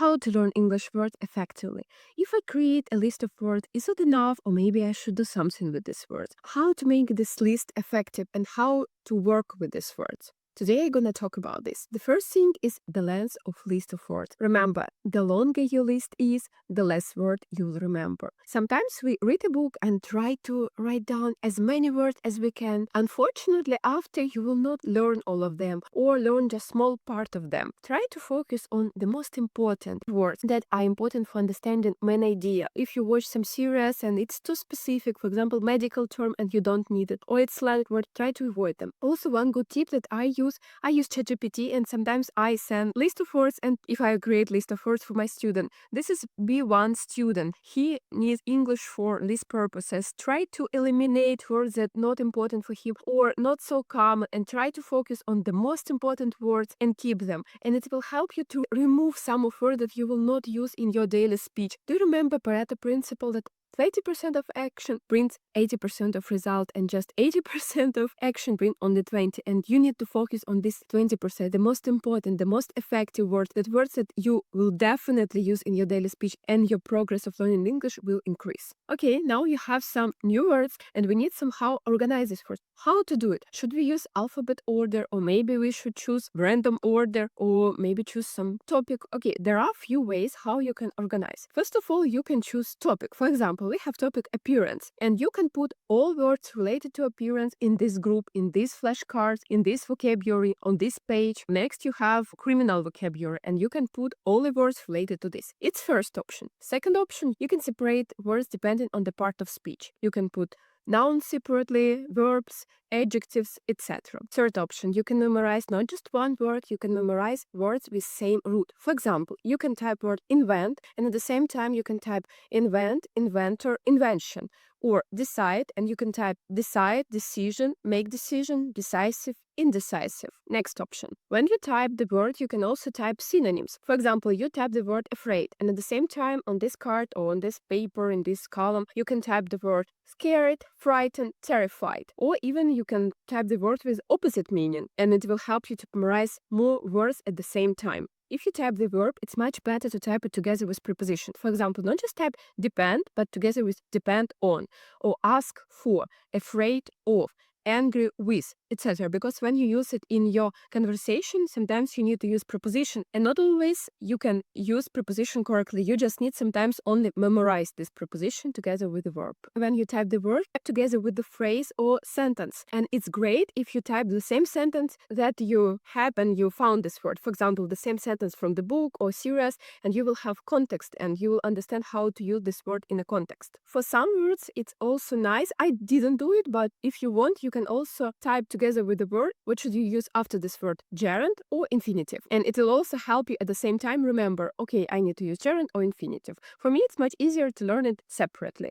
How to learn English words effectively. If I create a list of words, is it enough, or maybe I should do something with these words? How to make this list effective and how to work with these words. Today I'm gonna talk about this. The first thing is the length of list of words. Remember, the longer your list is, the less word you'll remember. Sometimes we read a book and try to write down as many words as we can. Unfortunately, after you will not learn all of them or learn just small part of them. Try to focus on the most important words that are important for understanding main idea. If you watch some series and it's too specific, for example, medical term, and you don't need it, or it's slang word, try to avoid them. Also, one good tip that I use ChatGPT, and sometimes I send list of words, and if I create list of words for my student, this is B1 student. He needs English for these purposes. Try to eliminate words that not important for him or not so common, and try to focus on the most important words and keep them. And it will help you to remove some of words that you will not use in your daily speech. Do you remember Pareto principle that 20% of action brings 80% of result, and just 80% of action brings only 20. And you need to focus on this 20%, the most important, the most effective words, words that you will definitely use in your daily speech, and your progress of learning English will increase. Okay, now you have some new words and we need somehow organize this words. How to do it? Should we use alphabet order, or maybe we should choose random order, or maybe choose some topic? Okay, there are a few ways how you can organize. First of all, you can choose topic. For example, we have topic appearance, and you can put all words related to appearance in this group, in these flashcards, in this vocabulary, on this page. Next, you have criminal vocabulary, and you can put all the words related to this. It's first option. Second option, you can separate words depending on the part of speech. You can put nouns separately, verbs, adjectives, etc. Third option, you can memorize not just one word, you can memorize words with same root. For example, you can type word invent, and at the same time you can type invent, inventor, invention, or decide, and you can type decide, decision, make decision, decisive, indecisive. Next option. When you type the word, you can also type synonyms. For example, you type the word afraid, and at the same time on this card or on this paper, in this column, you can type the word scared, frightened, terrified. Or even you can type the word with opposite meaning, and it will help you to memorize more words at the same time. If you type the verb, it's much better to type it together with preposition. For example, not just type depend, but together with depend on, or ask for, afraid of, angry with, etc. Because when you use it in your conversation, sometimes you need to use preposition, and not always you can use preposition correctly. You just need sometimes only memorize this preposition together with the verb. When you type the word, type together with the phrase or sentence, and it's great if you type the same sentence that you have and you found this word. For example, the same sentence from the book or series, and you will have context and you will understand how to use this word in a context. For some words, it's also nice. I didn't do it, but if you want, you can also type together with the word what should you use after this word, gerund or infinitive. And it will also help you at the same time remember, okay, I need to use gerund or infinitive. For me, it's much easier to learn it separately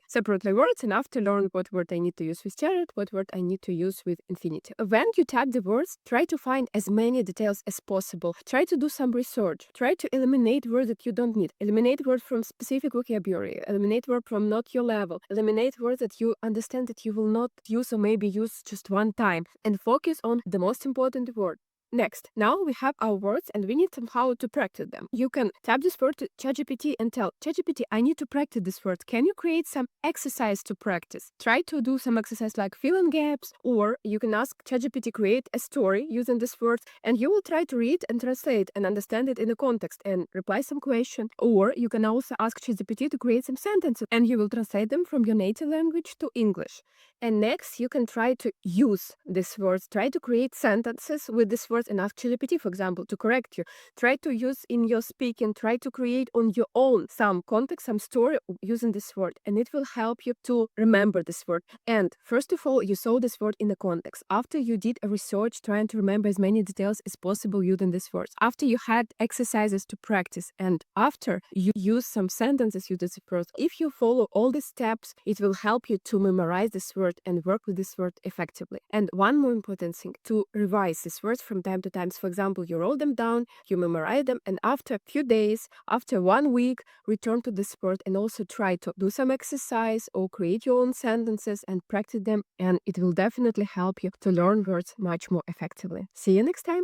words, and after learn what word I need to use with gerund, what word I need to use with infinitive. When you type the words, try to find as many details as possible. Try to do some research. Try to eliminate words that you don't need. Eliminate words from specific vocabulary. Eliminate words from not your level. Eliminate words that you understand that you will not use, or maybe use just one time, and focus on the most important word. Next, now we have our words and we need somehow to practice them. You can type this word to ChatGPT and tell ChatGPT, I need to practice this word. Can you create some exercise to practice? Try to do some exercise like fill in gaps, or you can ask ChatGPT create a story using this word, and you will try to read and translate and understand it in the context and reply some question. Or you can also ask ChatGPT to create some sentences, and you will translate them from your native language to English. And next, you can try to use these words. Try to create sentences with these words and ask ChatGPT, for example, to correct you. Try to use in your speaking, try to create on your own some context, some story using this word, and it will help you to remember this word. And first of all, you saw this word in the context. After you did a research trying to remember as many details as possible using these words. After you had exercises to practice, and after you use some sentences using this word. If you follow all these steps, it will help you to memorize this word and work with this word effectively. And one more important thing, to revise these words from time to time. For example, you wrote them down, you memorize them, and after a few days, after 1 week, return to this word and also try to do some exercise or create your own sentences and practice them, and it will definitely help you to learn words much more effectively. See you next time.